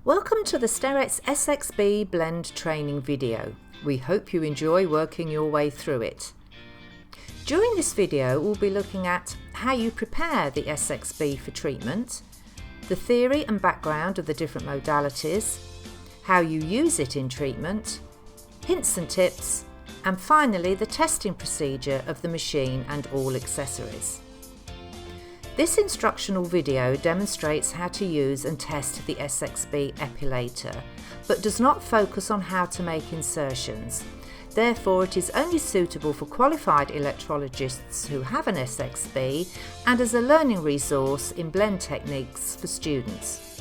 Welcome to the Sterex SX-B Blend training video. We hope you enjoy working your way through it. During this video we'll be looking at how you prepare the SX-B for treatment, the theory and background of the different modalities, how you use it in treatment, hints and tips, and finally the testing procedure of the machine and all accessories. This instructional video demonstrates how to use and test the Sx B Epilator, but does not focus on how to make insertions. Therefore, it is only suitable for qualified electrologists who have an Sx B and as a learning resource in blend techniques for students.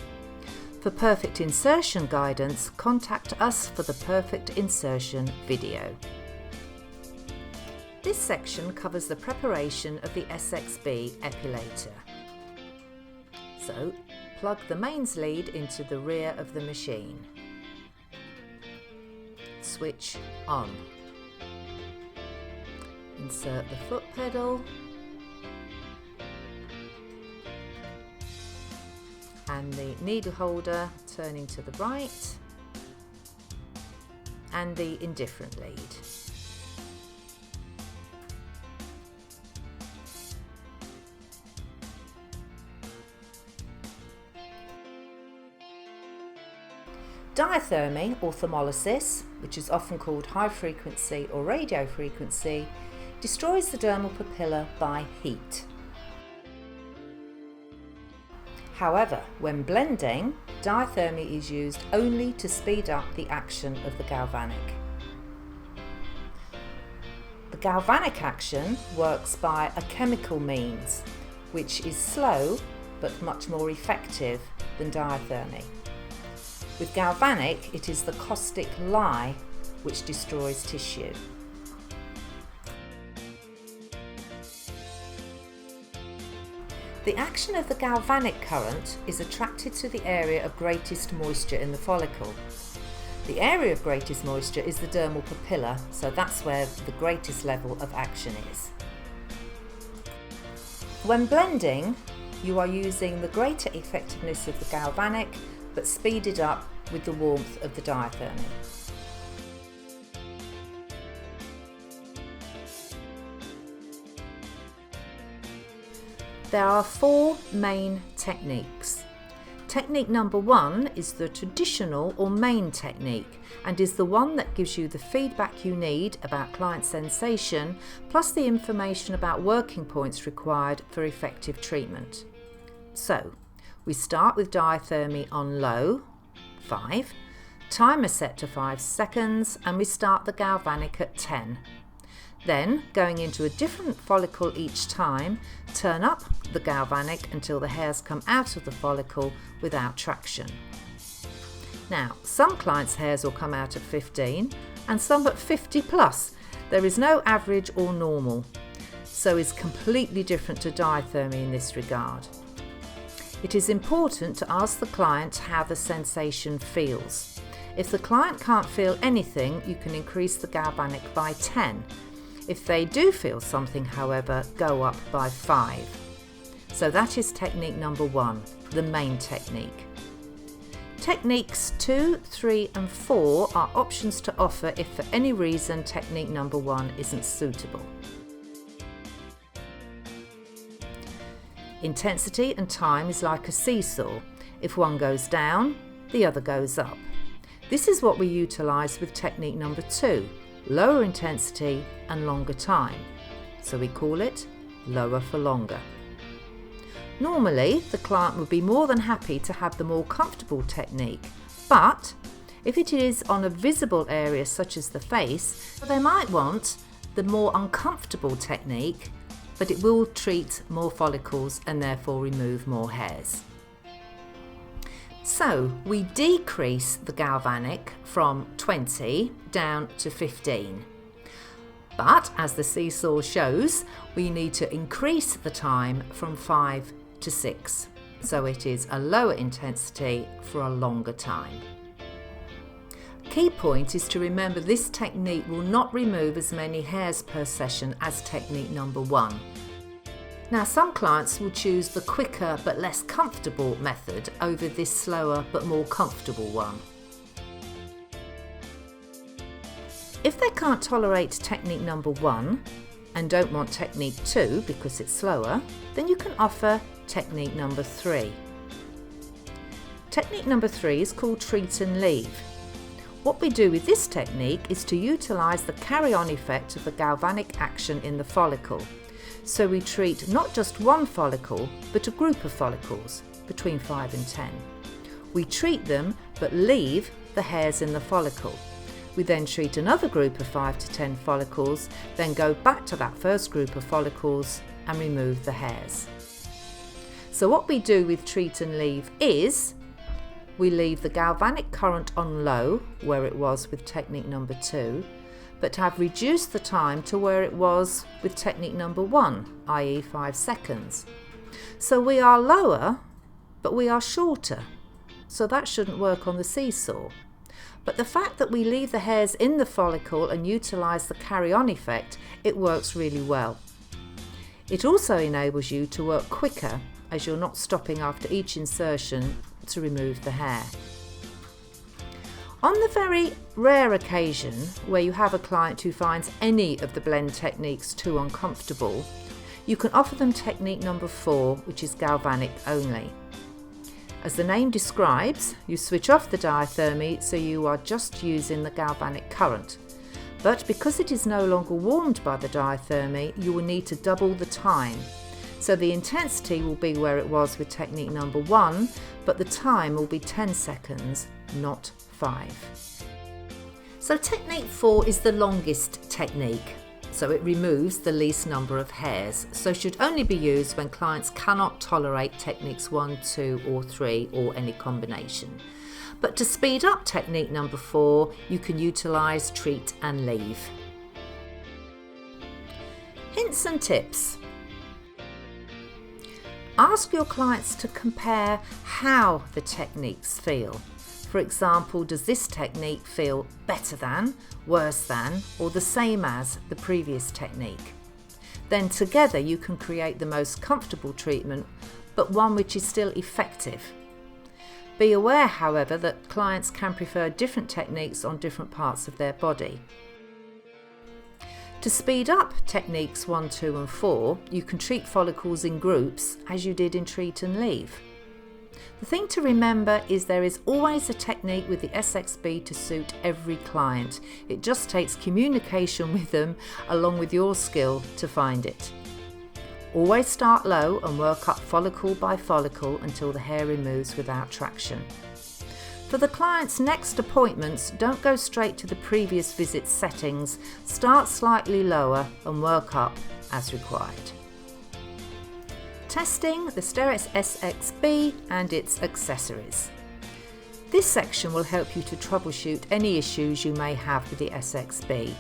For perfect insertion guidance, contact us for the perfect insertion video. This section covers the preparation of the Sx B Epilator. So, plug the mains lead into the rear of the machine. Switch on. Insert the foot pedal and the needle holder turning to the right and the indifferent lead. Diathermy or thermolysis, which is often called high frequency or radio frequency, destroys the dermal papilla by heat. However, when blending, diathermy is used only to speed up the action of the galvanic. The galvanic action works by a chemical means, which is slow but much more effective than diathermy. With galvanic, it is the caustic lye which destroys tissue. The action of the galvanic current is attracted to the area of greatest moisture in the follicle. The area of greatest moisture is the dermal papilla, so that's where the greatest level of action is. When blending, you are using the greater effectiveness of the galvanic but speeded up with the warmth of the diathermy. There are four main techniques. Technique number one is the traditional or main technique and is the one that gives you the feedback you need about client sensation plus the information about working points required for effective treatment. So, we start with diathermy on low, 5, timer set to 5 seconds, and we start the galvanic at 10. Then, going into a different follicle each time, turn up the galvanic until the hairs come out of the follicle without traction. Now, some clients' hairs will come out at 15 and some at 50 plus. There is no average or normal, so it's completely different to diathermy in this regard. It is important to ask the client how the sensation feels. If the client can't feel anything, you can increase the galvanic by 10. If they do feel something, however, go up by 5. So that is technique number one, the main technique. Techniques 2, 3 and 4 are options to offer if for any reason technique number one isn't suitable. Intensity and time is like a seesaw. If one goes down, the other goes up. This is what we utilise with technique number 2, lower intensity and longer time. So we call it lower for longer. Normally, the client would be more than happy to have the more comfortable technique, but if it is on a visible area such as the face, they might want the more uncomfortable technique, but it will treat more follicles and therefore remove more hairs. So we decrease the galvanic from 20 down to 15. But as the seesaw shows, we need to increase the time from 5 to 6. So it is a lower intensity for a longer time. Key point is to remember this technique will not remove as many hairs per session as technique number one. Now, some clients will choose the quicker but less comfortable method over this slower but more comfortable one. If they can't tolerate technique number 1 and don't want technique 2 because it's slower, then you can offer technique number 3. Technique number 3 is called treat and leave. What we do with this technique is to utilise the carry-on effect of the galvanic action in the follicle. So we treat not just one follicle, but a group of follicles, between 5 and 10. We treat them, but leave the hairs in the follicle. We then treat another group of 5 to 10 follicles, then go back to that first group of follicles and remove the hairs. So what we do with treat and leave is, we leave the galvanic current on low, where it was with technique number 2, but have reduced the time to where it was with technique number 1, i.e. 5 seconds. So we are lower, but we are shorter. So that shouldn't work on the seesaw. But the fact that we leave the hairs in the follicle and utilise the carry-on effect, it works really well. It also enables you to work quicker, as you're not stopping after each insertion to remove the hair. On the very rare occasion where you have a client who finds any of the blend techniques too uncomfortable, you can offer them technique number 4, which is galvanic only. As the name describes, you switch off the diathermy so you are just using the galvanic current. But because it is no longer warmed by the diathermy, you will need to double the time. So the intensity will be where it was with technique number 1, but the time will be 10 seconds, not 5. So technique 4 is the longest technique, so it removes the least number of hairs, so should only be used when clients cannot tolerate techniques 1, 2 or 3 or any combination. But to speed up technique number 4, you can utilise treat and leave. Hints and tips. Ask your clients to compare how the techniques feel. For example, does this technique feel better than, worse than, or the same as the previous technique? Then together you can create the most comfortable treatment, but one which is still effective. Be aware, however, that clients can prefer different techniques on different parts of their body. To speed up techniques 1, 2 and 4, you can treat follicles in groups as you did in treat and leave. The thing to remember is there is always a technique with the SX-B to suit every client. It just takes communication with them along with your skill to find it. Always start low and work up follicle by follicle until the hair removes without traction. For the client's next appointments, don't go straight to the previous visit's settings. Start slightly lower and work up as required. Testing the Sterex SX-B and its accessories. This section will help you to troubleshoot any issues you may have with the SX-B.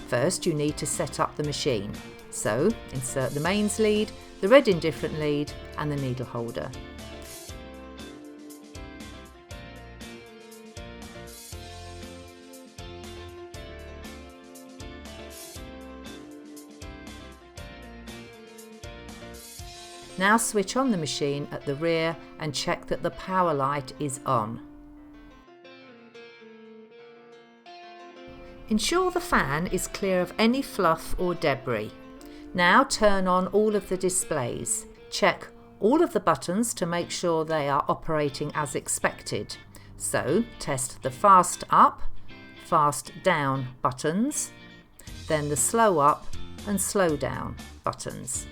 First, you need to set up the machine. So, insert the mains lead, the red indifferent lead and the needle holder. Now switch on the machine at the rear and check that the power light is on. Ensure the fan is clear of any fluff or debris. Now turn on all of the displays. Check all of the buttons to make sure they are operating as expected. So test the fast up, fast down buttons, then the slow up and slow down buttons.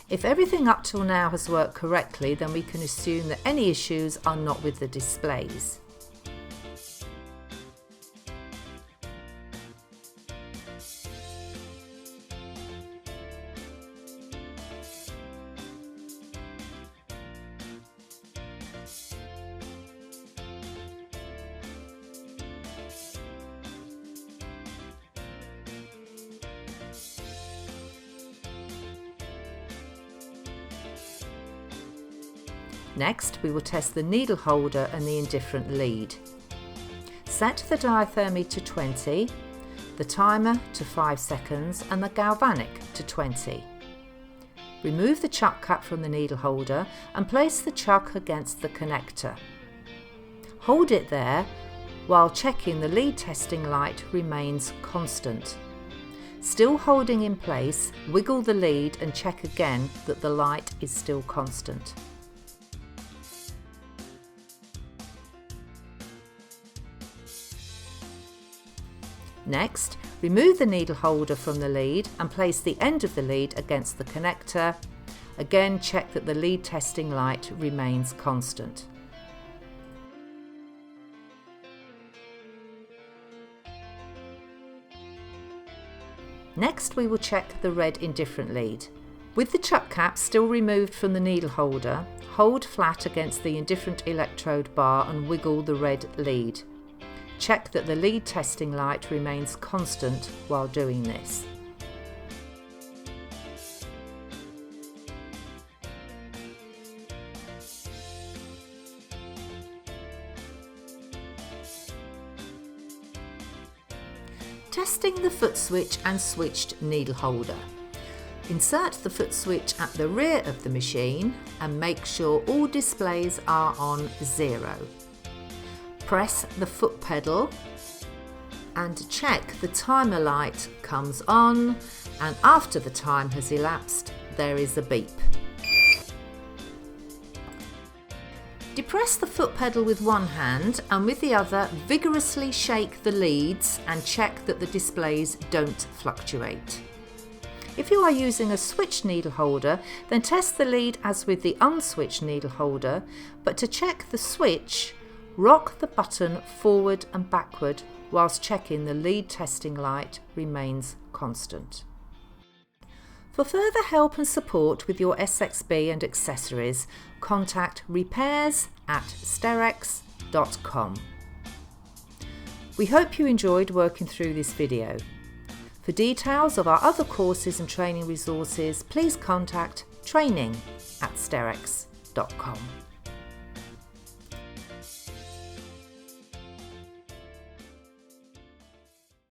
If everything up till now has worked correctly, then we can assume that any issues are not with the displays. Next, we will test the needle holder and the indifferent lead. Set the diathermy to 20, the timer to 5 seconds and the galvanic to 20. remove the chuck cap from the needle holder and place the chuck against the connector. Hold it there while checking the lead testing light remains constant. Still holding in place, wiggle the lead and check again that the light is still constant. Next, remove the needle holder from the lead and place the end of the lead against the connector. Again, check that the lead testing light remains constant. Next, we will check the red indifferent lead. With the chuck cap still removed from the needle holder, hold flat against the indifferent electrode bar and wiggle the red lead. Check that the lead testing light remains constant while doing this. Testing the foot switch and switched needle holder. Insert the foot switch at the rear of the machine and make sure all displays are on 0. Press the foot pedal and check the timer light comes on, and after the time has elapsed there is a beep. Depress the foot pedal with one hand and with the other vigorously shake the leads and check that the displays don't fluctuate. If you are using a switched needle holder, then test the lead as with the unswitched needle holder, but to check the switch, rock the button forward and backward whilst checking the lead testing light remains constant. For further help and support with your Sx-B and accessories, contact repairs@sterex.com. We hope you enjoyed working through this video. For details of our other courses and training resources, please contact training@sterex.com.